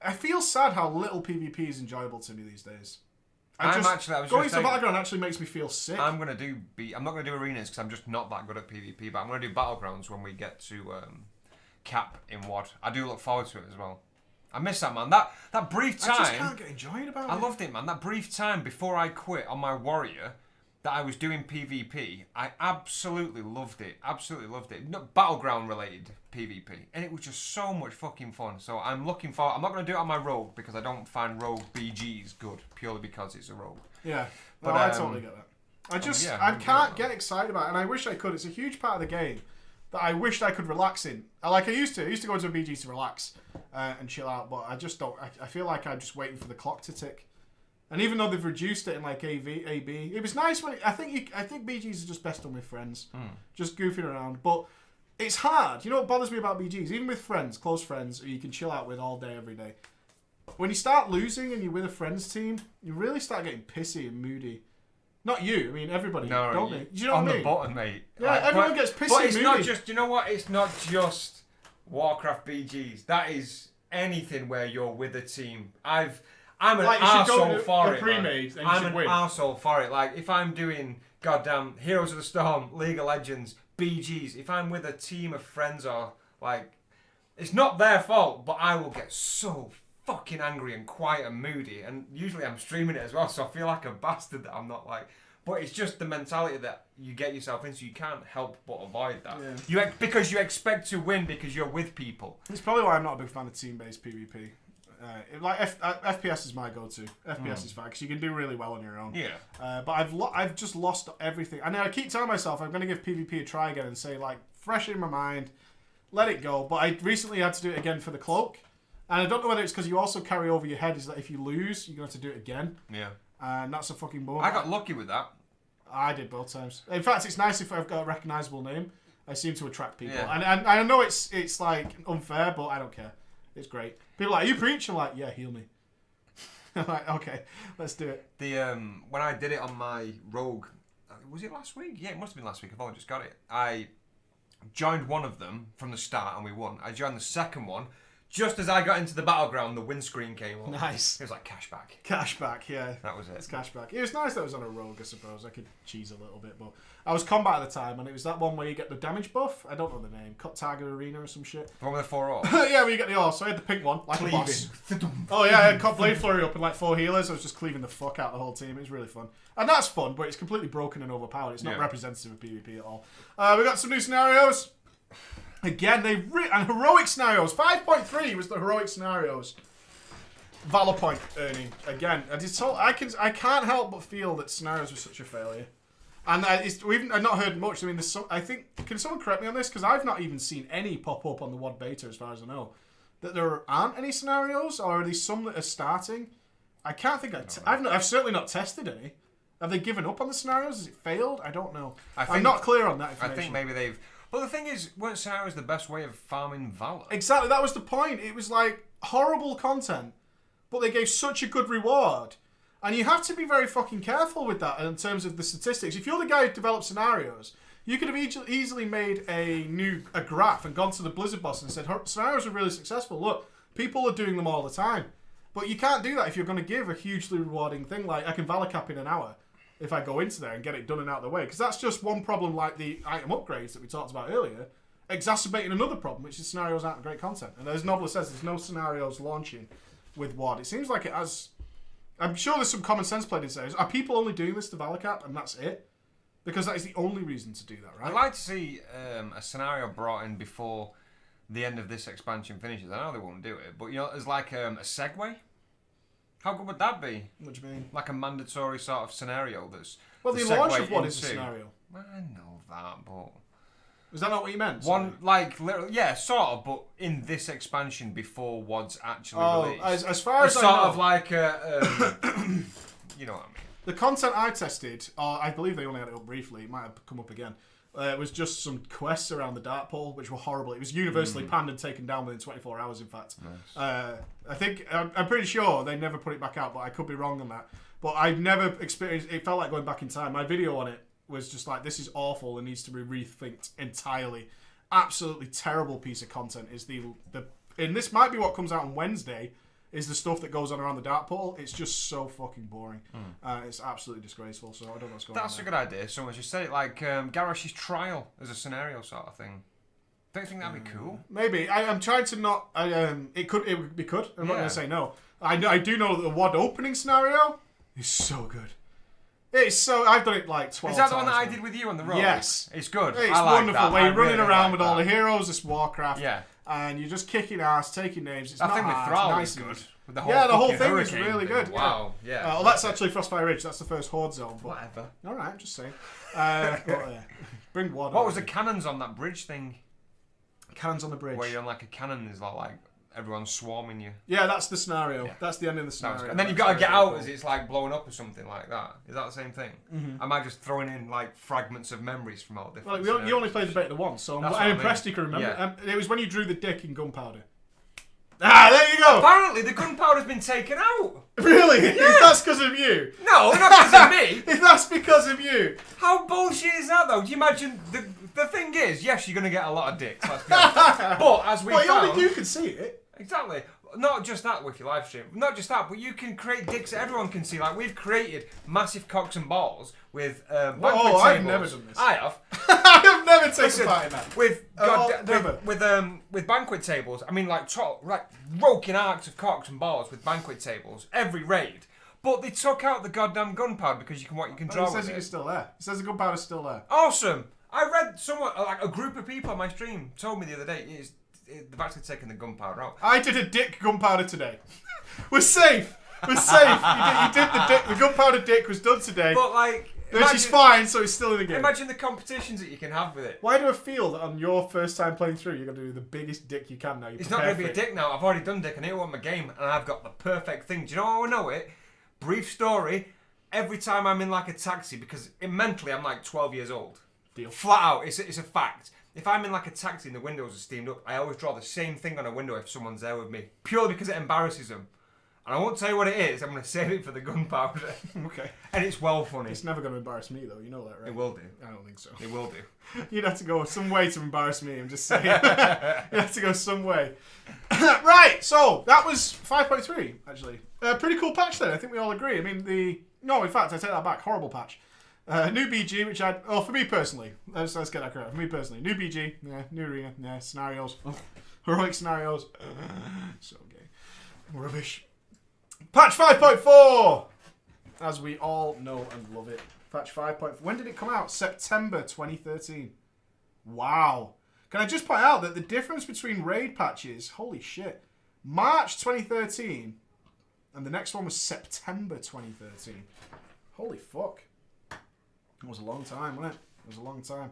I feel sad how little PvP is enjoyable to me these days. Going to the battleground actually makes me feel sick. I'm not going to do arenas because I'm just not that good at PvP, but I'm going to do battlegrounds when we get to cap in WoD. I do look forward to it as well. I miss that, man. That brief time. I just can't get enjoyed about it. I loved it, man. That brief time before I quit on my warrior that I was doing PvP, I absolutely loved it. Absolutely loved it. Not battleground related PvP. And it was just so much fucking fun. So I'm looking for... I'm not going to do it on my rogue because I don't find rogue BGs good purely because it's a rogue. Yeah. But I totally get that. I can't get excited about it, and I wish I could. It's a huge part of the game that I wished I could relax in. Like I used to. I used to go into a BG to relax and chill out, but I just don't. I feel like I'm just waiting for the clock to tick. And even though they've reduced it in like AB, it was nice when I think BGs are just best done with friends, just goofing around. But it's hard. You know what bothers me about BGs? Even with friends, close friends, who you can chill out with all day, every day. When you start losing and you're with a friends team, you really start getting pissy and moody. Not you. I mean everybody. No, don't they? Do you know what I mean? On the bottom, mate. Yeah, like, everyone gets pissy and moody. But it's not just. You know what? It's not just Warcraft BGs. That is anything where you're with a team. I'm an Like, you should go arsehole to for a it. pre-made man. and you I'm should an win. arsehole for it. Like, if I'm doing goddamn Heroes of the Storm, League of Legends, BGs, if I'm with a team of friends or, like, it's not their fault, but I will get so fucking angry and quiet and moody. And usually I'm streaming it as well, so I feel like a bastard that I'm not like... But it's just the mentality that you get yourself into. You can't help but avoid that. Yeah. Because you expect to win because you're with people. It's probably why I'm not a big fan of team-based PvP. FPS is my go-to. FPS is fine because you can do really well on your own. Yeah. But I've just lost everything. And I keep telling myself I'm going to give PvP a try again and say, like, fresh in my mind, let it go. But I recently had to do it again for the cloak. And I don't know whether it's because you also carry over your head is that if you lose, you're going to have to do it again. Yeah. And that's a fucking bummer. I got lucky with that. I did both times. In fact, it's nice if I've got a recognisable name. I seem to attract people. Yeah. And I know it's like unfair, but I don't care. It's great. People are like, you preach? I'm like, yeah, heal me. I'm like, okay, let's do it. When I did it on my rogue, was it last week? Yeah, it must have been last week. I've only just got it. I joined one of them from the start and we won. I joined the second one. Just as I got into the battleground, the windscreen came up. Nice. It was like cashback. Cashback, yeah. That was it. It's cashback. It was nice that it was on a rogue, I suppose. I could cheese a little bit, but I was combat at the time, and it was that one where you get the damage buff. I don't know the name. Cut Tiger Arena or some shit. The one with the 4 orbs. Yeah, where you get the ore. So I had the pink one, like a boss. Oh yeah, I had Cut Blade Flurry up and like 4 healers. I was just cleaving the fuck out of the whole team. It was really fun. And that's fun, but it's completely broken and overpowered. It's not representative of PvP at all. We got some new scenarios. Again, and heroic scenarios. 5.3 was the heroic scenarios. Valor point earning again. I can't help but feel that scenarios were such a failure. And I've not heard much. I mean, I think, can someone correct me on this? Because I've not even seen any pop up on the WOD beta, as far as I know. That there aren't any scenarios, or are there some that are starting? I can't think. I've certainly not tested any. Have they given up on the scenarios? Has it failed? I don't know. I'm not clear on that information. I think maybe they've. But the thing is, weren't scenarios the best way of farming Valor? Exactly, that was the point. It was like horrible content, but they gave such a good reward. And you have to be very fucking careful with that in terms of the statistics. If you're the guy who developed scenarios, you could have easily made a graph and gone to the Blizzard boss and said, scenarios are really successful. Look, people are doing them all the time. But you can't do that if you're going to give a hugely rewarding thing like I can Valor cap in an hour if I go into there and get it done and out of the way. Because that's just one problem like the item upgrades that we talked about earlier, exacerbating another problem, which is scenarios aren't great content. And as Nobler says, there's no scenarios launching with WOD. It seems like it has... I'm sure there's some common sense played in scenarios. Are people only doing this to Valor cap and that's it? Because that is the only reason to do that, right? I'd like to see a scenario brought in before the end of this expansion finishes. I know they won't do it, but you know, as like a segue. How good would that be? What do you mean? Like a mandatory sort of scenario that's... Well, the launch of WOD is a scenario. I know that, but... Is that not what you meant? One, like, literally, yeah, sort of, but in this expansion before WOD's actually released. As far as I sort know, of like a... you know what I mean. The content I tested, I believe they only had it up briefly, it might have come up again, it was just some quests around the Dark Pole, which were horrible. It was universally panned and taken down within 24 hours, in fact. Nice. I'm pretty sure they never put it back out, but I could be wrong on that. But I've never experienced, it felt like going back in time. My video on it was just like, this is awful and needs to be rethinked entirely. Absolutely terrible piece of content is and this might be what comes out on Wednesday, is the stuff that goes on around the Dark Portal. It's just so fucking boring. It's absolutely disgraceful, so I don't know what's going on. That's a good idea. Someone should say it, like Garrosh's trial as a scenario sort of thing. Don't you think that'd be cool? Maybe. I'm trying to not... it could. I'm not going to say no. I do know that the WOD opening scenario is so good. It's so... I've done it like 12 times. Is that the one that I did with you on the road? Yes. It's good. It's I like wonderful. that. Where you're running really around like with all that. the heroes, it's Warcraft. Yeah. And you're just kicking ass, taking names. It's I not think hard. the Thrall Nice is and good. easy. With the whole the whole fucking thing is hurricane really thing. good. Wow. Yeah. Well, that's actually Frostfire Ridge. That's the first Horde zone. But... Whatever. All right, I'm just saying. Bring WOD. What was the cannons on that bridge thing? Cannons on the bridge. Where you're on like a cannon, is like everyone's swarming you. Yeah, that's the scenario. Yeah. That's the end of the scenario. And then you've got to get out as it's like blowing up or something like that. Is that the same thing? Am I just throwing in like fragments of memories from all different? Well, you only played the beta once, so I'm impressed you can remember. Yeah. It was when you drew the dick in gunpowder. Ah, there you go. Apparently, the gunpowder's been taken out. Really? Yeah. If that's because of you? No, not because of me. If that's because of you? How bullshit is that, though? Do you imagine the thing is, yes, you're going to get a lot of dicks. Let's be honest. But as we found, only you can see it. Exactly. not just that, Wiki Livestream. Not just that, but you can create dicks that everyone can see. Like, we've created massive cocks and balls with banquet tables. I've never done this. I have. I have never taken part in that. With banquet tables, I mean, like broken arcs of cocks and balls with banquet tables every raid. But they took out the goddamn gunpowder because you can draw. It says it's still there. It says the gunpowder's still there. Awesome. I read a group of people on my stream told me the other day they've actually taken the gunpowder out. I did a dick gunpowder today. We're safe. We're safe. You did the dick. The gunpowder dick was done today. But like, which is fine, so it's still in the game. Imagine the competitions that you can have with it. Why do I feel that on your first time playing through, you're going to do the biggest dick you can now? It's not going to be a dick now. I've already done dick. I know what my game, and I've got the perfect thing. Do you know how I know it? Brief story. Every time I'm in like a taxi, because mentally I'm like 12 years old. Deal. Flat out, it's a fact. If I'm in like a taxi and the windows are steamed up, I always draw the same thing on a window if someone's there with me. Purely because it embarrasses them. And I won't tell you what it is, I'm going to save it for the gunpowder. Okay. And it's well funny. It's never going to embarrass me though, you know that, right? It will do. I don't think so. It will do. You'd have to go some way to embarrass me, I'm just saying. You'd have to go some way. Right, so that was 5.3, actually. Pretty cool patch then, I think we all agree. I mean, no, in fact, I take that back. Horrible patch. New BG, which for me personally, let's get that correct. For me personally, new BG, yeah, new arena, yeah, scenarios, heroic scenarios, so gay, rubbish. Patch 5.4, as we all know and love it. Patch 5.4. When did it come out? September 2013. Wow. Can I just point out that the difference between raid patches? Holy shit! March 2013, and the next one was September 2013. Holy fuck. It was a long time, wasn't it? It was a long time.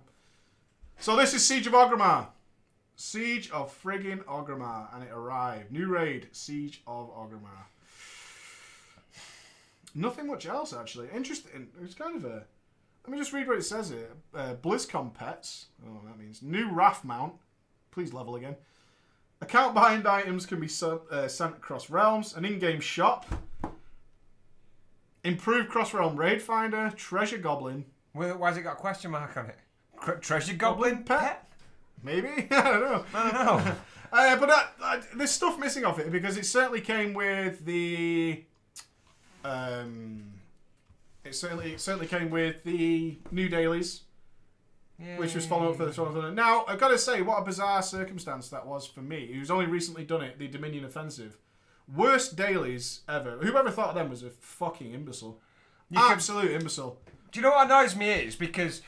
So this is Siege of Orgrimmar. Siege of friggin' Orgrimmar. And it arrived. New raid. Siege of Orgrimmar. Nothing much else, actually. Interesting. It's kind of a... Let me just read what it says here. BlizzCon pets. I don't know what that means. New Wrath mount. Please level again. Account bind items can be sent across realms. An in-game shop. Improved cross-realm raid finder. Treasure goblin. Why's it got a question mark on it? Treasure goblin pet? Maybe? I don't know. I don't know. But there's stuff missing off it because it certainly came with the... It certainly came with the new dailies, which was followed up for the Throne of Thunder. Now, I've got to say, what a bizarre circumstance that was for me, who's only recently done it, the Dominion Offensive. Worst dailies ever. Whoever thought of them was a fucking imbecile. Absolute imbecile. Do you know what annoys me is? Because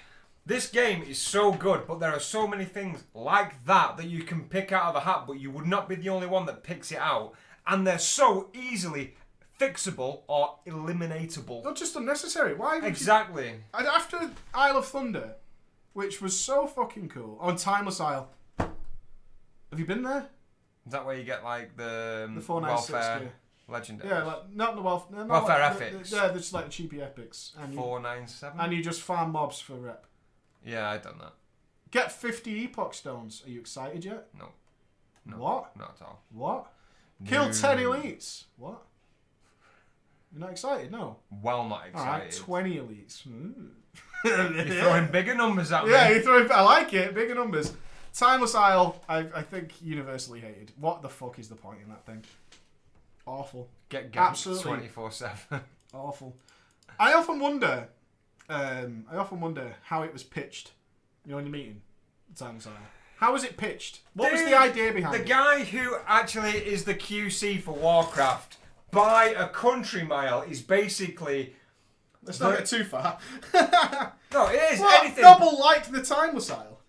this game is so good, but there are so many things like that you can pick out of a hat, but you would not be the only one that picks it out. And they're so easily fixable or eliminatable. Not just unnecessary. Why? Exactly. After Isle of Thunder, which was so fucking cool, on Timeless Isle. Have you been there? Is that where you get like the 496 welfare legendary? Yeah, like not the welfare. Welfare epics. Yeah, they're just like the cheapy epics. And 497. And you just farm mobs for rep. Yeah, I've done that. Get 50 Epoch Stones. Are you excited yet? No. What? Not at all. What? Kill 10 elites. What? You're not excited? No. Well, not excited. Alright, 20 elites. You're throwing bigger numbers at me. Yeah, you're throwing. I like it. Bigger numbers. Timeless Isle, I think universally hated. What the fuck is the point in that thing? Awful. Get absolutely 24/7. Awful. I often wonder how it was pitched. You know, in the meeting, Timeless Isle. How was it pitched? What was the idea behind it? The guy who actually is the QC for Warcraft by a country mile is basically... Let's not get too far. No, it is What? anything. Noble liked the Timeless Isle.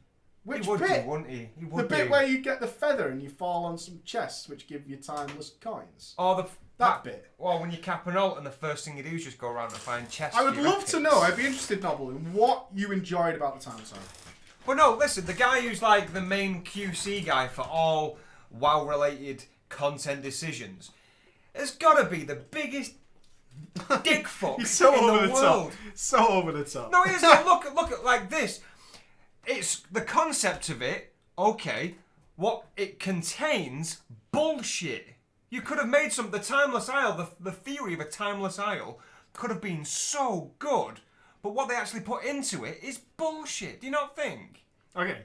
Which He would bit? do, wouldn't he? He The would bit do. where you get the feather and you fall on some chests which give you timeless coins. Or That bit. Well, when you cap an ult and the first thing you do is just go around and find chests. I would for your love to epics. know, I'd be interested, Noble, in what you enjoyed about the Timeless Isle. Well, no, listen, the guy who's like the main QC guy for all WoW-related content decisions has got to be the biggest dick fuck He's so in over the the world. top. So over the top. No, it is. Look at like this. It's the concept of it. Okay, what it contains, bullshit. You could have made the Timeless Isle, the theory of a Timeless Isle could have been so good, but what they actually put into it is bullshit. Do you not think? Okay.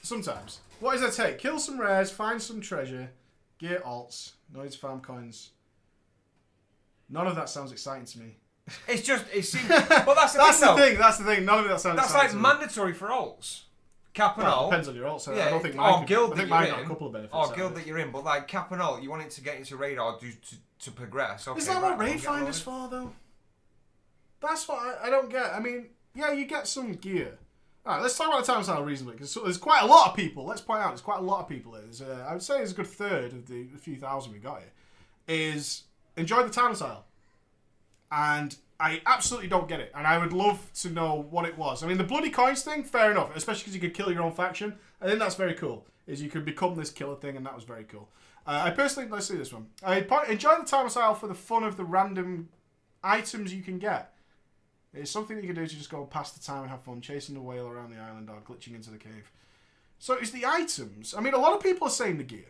Sometimes. What does that take? Kill some rares, find some treasure, Gear alts. Noise farm coins. None of that sounds exciting to me. It seems. But that's the thing. That's the thing. None of that sounds That's exciting. like mandatory for alts. Cap and alt. Depends on your alt. So Yeah, I don't think or mine. guild I think that mine you're got a in. couple of benefits. Or guild that you're in, but like cap and alt, you want it to get into raid or to progress. Okay, is that what right, raid finders for though? That's what I don't get. I mean, yeah, you get some gear. All right, let's talk about the time style reasonably, because there's quite a lot of people. Let's point out, there's quite a lot of people here. I would say there's a good third of the few thousand we got here is enjoy the time style, and I absolutely don't get it, and I would love to know what it was. I mean, the bloody coins thing, fair enough, especially because you could kill your own faction. I think that's very cool. Is you could become this killer thing, and that was very cool. I personally, let's see this one. I enjoy the time style for the fun of the random items you can get. It's something that you can do to just go pass the time and have fun, chasing the whale around the island or glitching into the cave. So it's the items. I mean, a lot of people are saying the gear.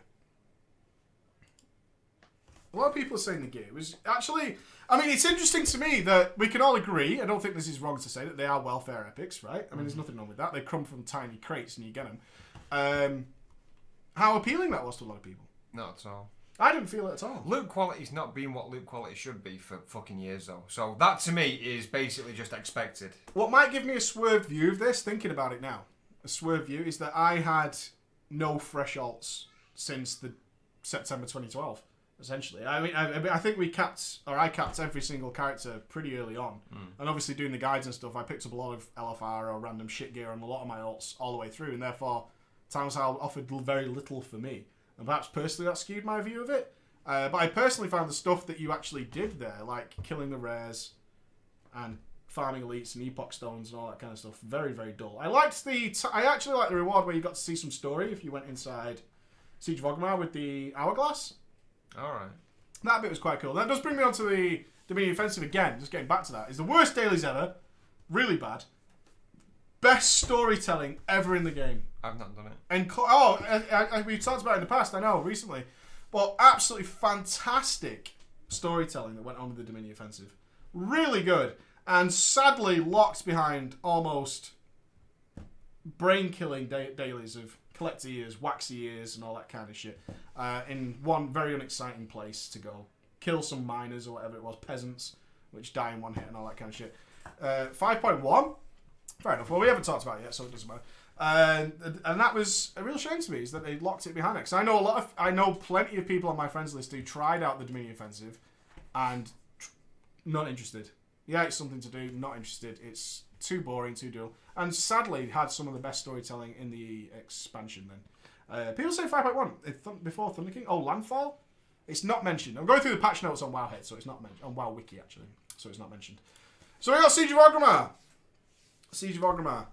A lot of people are saying the gear. It was actually... I mean, it's interesting to me that we can all agree, I don't think this is wrong to say, that they are welfare epics, right? I mean, there's nothing wrong with that. They come from tiny crates and you get them. How appealing that was to a lot of people. Not at all. I didn't feel it at all. Loot quality's not been what loot quality should be for fucking years, though. So that, to me, is basically just expected. What might give me a swerved view of this, thinking about it now, a swerved view, is that I had no fresh alts since the September 2012, essentially. I mean, I think I capped every single character pretty early on. And obviously doing the guides and stuff, I picked up a lot of LFR or random shit gear on a lot of my alts all the way through, and therefore, Time Style offered very little for me. And perhaps personally that skewed my view of it. But I personally found the stuff that you actually did there, like killing the rares and farming elites and epoch stones and all that kind of stuff, very, very dull. I actually liked the reward where you got to see some story if you went inside Siege of Orgrimmar with the hourglass. Alright. That bit was quite cool. That does bring me on to the Dominion Offensive again, just getting back to that. It's the worst dailies ever. Really bad. Best storytelling ever in the game. I've not done it. And we've talked about it in the past, I know, recently. But absolutely fantastic storytelling that went on with the Dominion Offensive. Really good. And sadly locked behind almost brain-killing dailies of collect ears, wax ears, and all that kind of shit. In one very unexciting place to go. Kill some miners or whatever it was, peasants, which die in one hit and all that kind of shit. 5.1? Fair enough. Well, we haven't talked about it yet, so it doesn't matter. And that was a real shame to me, is that they locked it behind it. Because I know plenty of people on my friends list who tried out the Dominion Offensive and not interested. Yeah, it's something to do, not interested. It's too boring, too dull. And sadly, had some of the best storytelling in the expansion then. People say 5.1 before Thunder King. Oh, Landfall? It's not mentioned. I'm going through the patch notes on Wowhead, so it's not mentioned. On WoW Wiki, actually. So it's not mentioned. So we got Siege of Orgrimmar. Siege of Orgrimmar.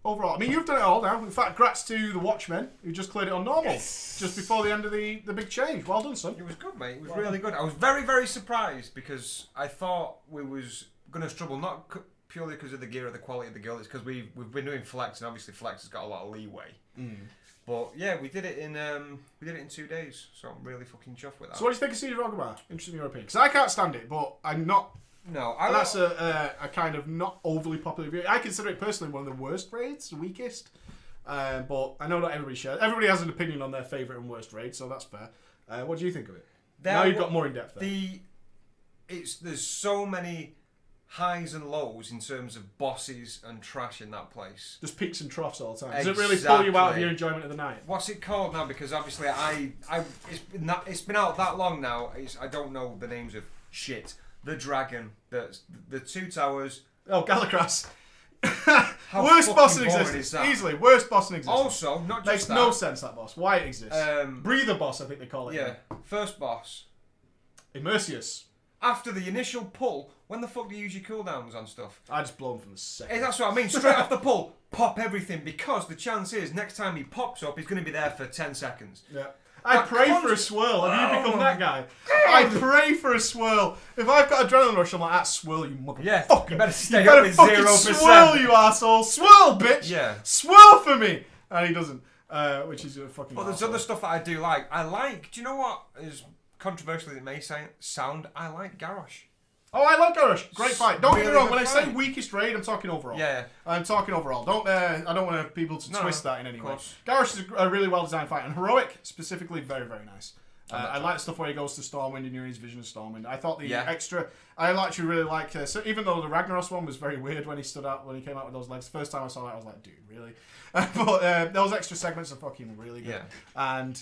Overall, I mean, you've done it all now. In fact, grats to the Watchmen, who just cleared it on normal. Yes. Just before the end of the big change. Well done, son. It was good, mate. It was really good. I was very, very surprised because I thought we was going to struggle, not purely because of the gear or the quality of the guild. It's because we've been doing Flex, and obviously Flex has got a lot of leeway. But yeah, we did it in 2 days, so I'm really fucking chuffed with that. So what do you think of Siege of Orgrimmar? Interesting in your opinion. Because I can't stand it, but I'm not... No, that's a kind of not overly popular view. I consider it personally one of the worst raids, the weakest. But I know not everybody shares. Everybody has an opinion on their favourite and worst raid, so that's fair. What do you think of it? Now you've got more in depth there. There's so many highs and lows in terms of bosses and trash in that place. Just peaks and troughs all the time. Exactly. Does it really pull you out of your enjoyment of the night? What's it called now? Because obviously it's been out that long now. I don't know the names of shit. The dragon, the two towers. Oh, Galacras. Worst boss in existence. Easily, worst boss in existence. Also, not just makes that. no sense, that boss. Why it exists. Breather boss, I think they call it. Yeah, first boss. Immersius. After the initial pull, when the fuck do you use your cooldowns on stuff? I just blow them from the second. That's what I mean. Straight off the pull, pop everything, because the chance is next time he pops up, he's going to be there for 10 seconds. Yeah. I pray for a swirl. Have you become that guy? I pray for a swirl. If I've got adrenaline rush, I'm like, swirl, you motherfucker. Yeah, you better stay you up with 0%. Swirl, you arsehole. Swirl, bitch. Yeah. Swirl for me. And he doesn't, which is a fucking But there's other stuff that I do like. Do you know what is controversial, it may sound? I like Garrosh. Oh, I like Garrosh. Great fight. Don't get me Really wrong. good When I say fight. weakest raid, I'm talking overall. Yeah. I'm talking overall. Don't I don't want people to twist that in any way. course. Garrosh is a really well designed fight, and heroic specifically, very very nice. I like stuff where he goes to Stormwind and you're in his vision of Stormwind. I thought the extra. I actually really like. So even though the Ragnaros one was very weird when he stood out when he came out with those legs, the first time I saw that I was like, dude, really? But those extra segments are fucking really good. Yeah. And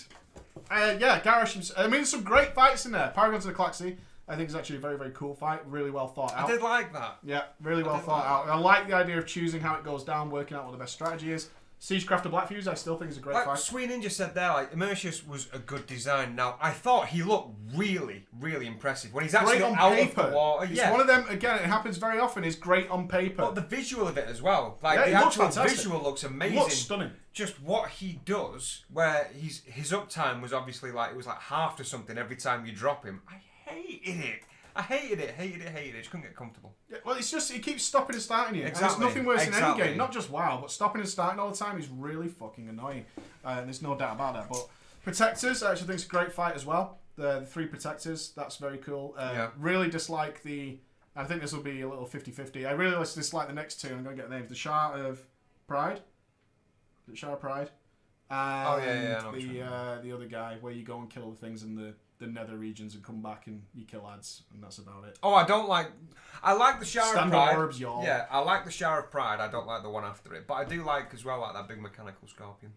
Garrosh. I mean, there's some great fights in there. Paragons of the Klaxi. I think it's actually a very, very cool fight. Really well thought out. I did like that. Yeah, really well thought out. I like the idea of choosing how it goes down, working out what the best strategy is. Siegecraft of Blackfuse, I still think is a great fight. Sweet Ninja said there, Immersius was a good design. Now, I thought he looked really, really impressive when he's actually great on out paper. of the water. It's one of them, again, it happens very often, is great on paper. But the visual of it as well. Like, Yeah, the it looks actual fantastic. visual looks amazing. Looks stunning. Just what he does, where his uptime was obviously like, it was like half to something every time you drop him. I hated it. Hated it. Just couldn't get comfortable. Yeah, well, it's just, it keeps stopping and starting you. Exactly. And there's nothing worse in any Exactly. game, not just WoW, but stopping and starting all the time is really fucking annoying. There's no doubt about that. But Protectors, I actually think it's a great fight as well. The 3 Protectors, that's very cool. Really dislike I think this will be a little 50-50. I really dislike the next two. I'm going to get the names. The Shah of Pride. Is it Shah of Pride? And the other guy, where you go and kill the things in the nether regions and come back and you kill ads, and that's about it. Oh, I like the Shah of Pride. Orbs, y'all. Yeah, I like the Shah of Pride. I don't like the one after it. But I do like as well, like that big mechanical scorpion.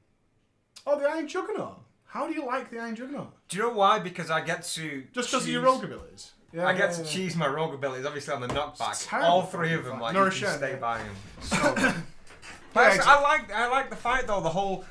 Oh, the Iron Juggernaut. How do you like the Iron Juggernaut? Do you know why? Because I get to just because of your rogue abilities. Yeah, I get to cheese my rogue abilities, obviously on the knockback. All 3 of them, like no, you can stay by him. So good. I like the fight though. The whole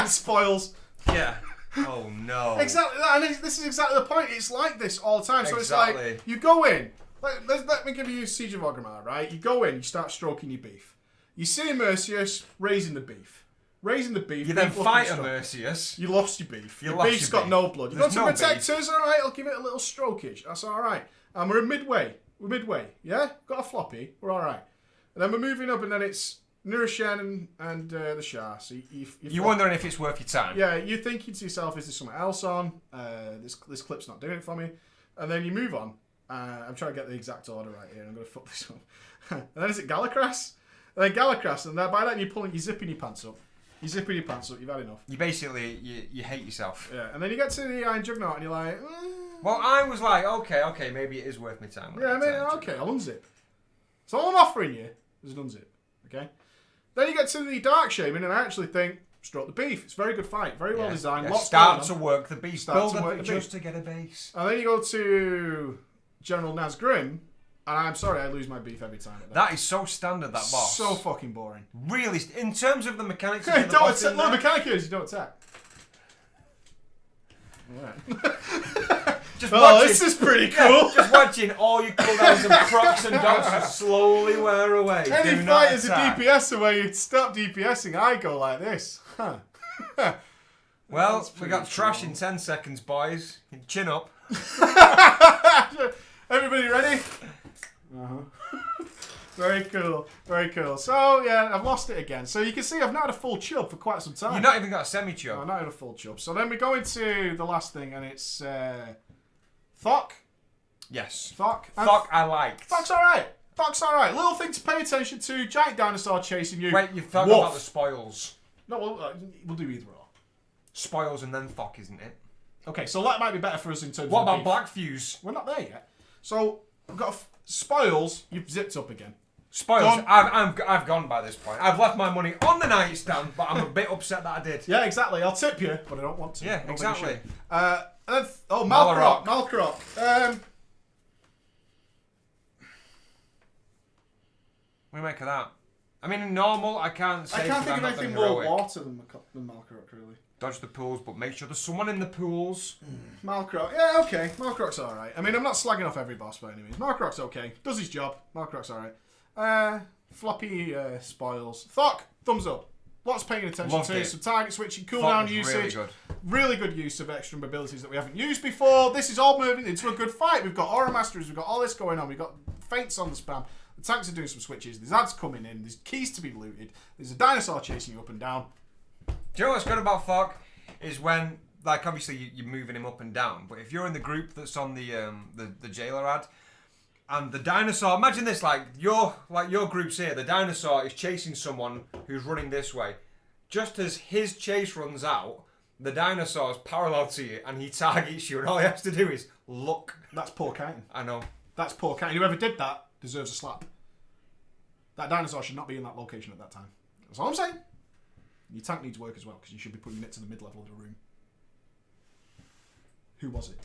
spoils. Yeah. Oh no. Exactly, and this is exactly the point. It's like this all the time. So Exactly. it's like you go in. Let me give you Siege of Orgrimmar, right? You go in, you start stroking your beef. You see Mercius raising the beef. You then fight Mercius. You lost your beef. Your lost beef's your got beef. no blood. You There's got no some Protectors, alright, I'll give it a little strokage. That's alright. And we're midway, yeah? Got a floppy, we're alright. And then we're moving up, and then it's Nurashen and the Shah. So you're wondering if it's worth your time. Yeah, you're thinking to yourself, is there something else on? This clip's not doing it for me. And then you move on. I'm trying to get the exact order right here. I'm going to fuck this up. And then is it Galacras? And then Galacras, and by that you're zipping your pants up. You've had enough. You basically, you hate yourself. Yeah, and then you get to the Iron Juggernaut and you're like... Well, I was like, okay, maybe it is worth my time. Yeah, I mean, okay, I'll unzip. So all I'm offering you is an unzip, okay? Then you get to the Dark Shaman, and I actually think, stroke the beef. It's a very good fight, very well designed. Yeah, start to work the beast. Build a beast just to get a base. And then you go to General Nazgrim, and I'm sorry, I lose my beef every time. That is so standard, that boss. So fucking boring. Really, in terms of the mechanics of Hey, the don't boss attack. Look, the mechanic is you don't attack. Right. This is pretty cool. Yeah, just watching all your cooldowns and procs and dots slowly wear away. Any fight is a DPS, where you stop DPSing, I go like this. Huh. Well, we got trash in 10 seconds, boys. Chin up. Everybody ready? Very cool. So, yeah, I've lost it again. So you can see I've not had a full chub for quite some time. You've not even got a semi-chub. No, I've not had a full chub. So then we go into the last thing, and it's Thok. Yes. Thok, I liked. Thok's alright. Little thing to pay attention to. Giant dinosaur chasing you. Wait, you've thought about the spoils. No, we'll do either or. Spoils and then Thok, isn't it? Okay, so that might be better for us in terms What of about beef. Black Fuse? We're not there yet. So, we've got spoils. You've zipped up again. Spoils. I've gone by this point. I've left my money on the nightstand, but I'm a bit upset that I did. Yeah, exactly. I'll tip you, but I don't want to. Yeah, exactly. Malkarok. What do you make of that? I mean, in normal, I can't say. I can't think of anything more water than Malkarok, really. Dodge the pools, but make sure there's someone in the pools. Malkarok. Yeah, okay. Malkarok's alright. I mean, I'm not slagging off every boss by any means. Malkarok's okay. Does his job. Malkarok's alright. Floppy spoils. Thok, thumbs up. Lots paying attention Loved to. it. Some target switching, cooldown usage. Really good use of extra abilities that we haven't used before. This is all moving into a good fight. We've got Aura Masters, we've got all this going on. We've got feints on the spam. The tanks are doing some switches. There's ads coming in. There's keys to be looted. There's a dinosaur chasing you up and down. Do you know what's good about Thok? Is when, like, obviously you're moving him up and down, but if you're in the group that's on the jailer ad, And the dinosaur, imagine this, like your group's here, the dinosaur is chasing someone who's running this way. Just as his chase runs out, the dinosaur's parallel to you and he targets you and all he has to do is look. That's poor counting. I know. That's poor counting. Whoever did that deserves a slap. That dinosaur should not be in that location at that time. That's all I'm saying. Your tank needs work as well, because you should be putting it to the mid-level of the room. Who was it?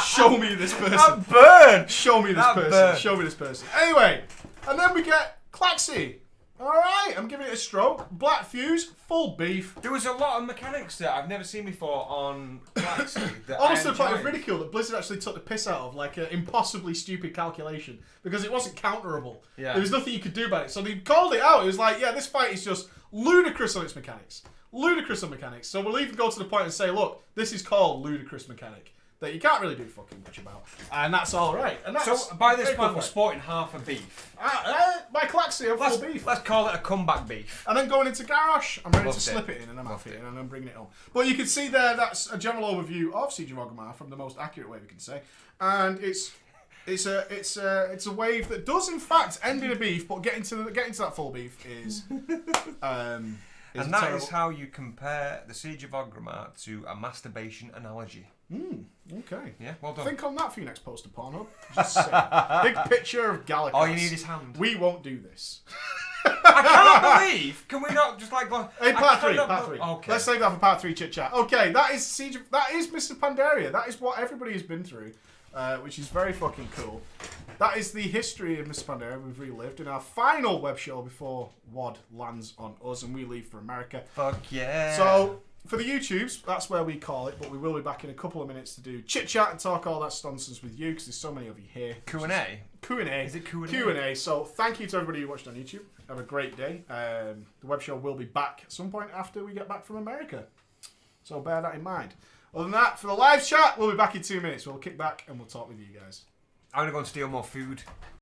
Show me this person. That burn! Show me this person. Burn. Show me this person. Anyway, and then we get Claxy. Alright, I'm giving it a stroke. Black Fuse, full beef. There was a lot of mechanics that I've never seen before on Galaxy. Honestly, the point of ridicule that Blizzard actually took the piss out of, like an impossibly stupid calculation, because it wasn't counterable. Yeah. There was nothing you could do about it. So they called it out. It was like, yeah, this fight is just ludicrous on its mechanics. Ludicrous on mechanics. So we'll even go to the point and say, look, this is called ludicrous mechanic that you can't really do fucking much about. And that's all right. And that's so by this point, we're sporting half a beef. By Claxy, I'm full beef. Let's call it a comeback beef. And then going into Garrosh, I'm ready Loved to slip it in, and I'm happy, and I'm bringing it home. But you can see there, that's a general overview of Siege of Orgrimmar from the most accurate way we can say. And it's a wave that does in fact end in a beef, but getting to that full beef is and that is how you compare the Siege of Orgrimmar to a masturbation analogy. Okay. Yeah, well done. Think on that for your next post to Pornhub. Just say, big picture of Galactus. All you need is hand. We won't do this. I cannot believe. Can we not just like go? Hey, part three. Okay. Let's save that for part 3 chit chat. Okay, that is Mr. Pandaria. That is what everybody has been through, which is very fucking cool. That is the history of Mr. Pandaria we've relived in our final web show before WOD lands on us and we leave for America. Fuck yeah. So, for the YouTubes, that's where we call it, but we will be back in a couple of minutes to do chit-chat and talk all that nonsense with you, because there's so many of you here. Q&A? Q&A. Is it Q&A? Q&A. So, thank you to everybody who watched on YouTube. Have a great day. The web show will be back at some point after we get back from America. So, bear that in mind. Other than that, for the live chat, we'll be back in 2 minutes. We'll kick back and we'll talk with you guys. I'm going to go and steal more food.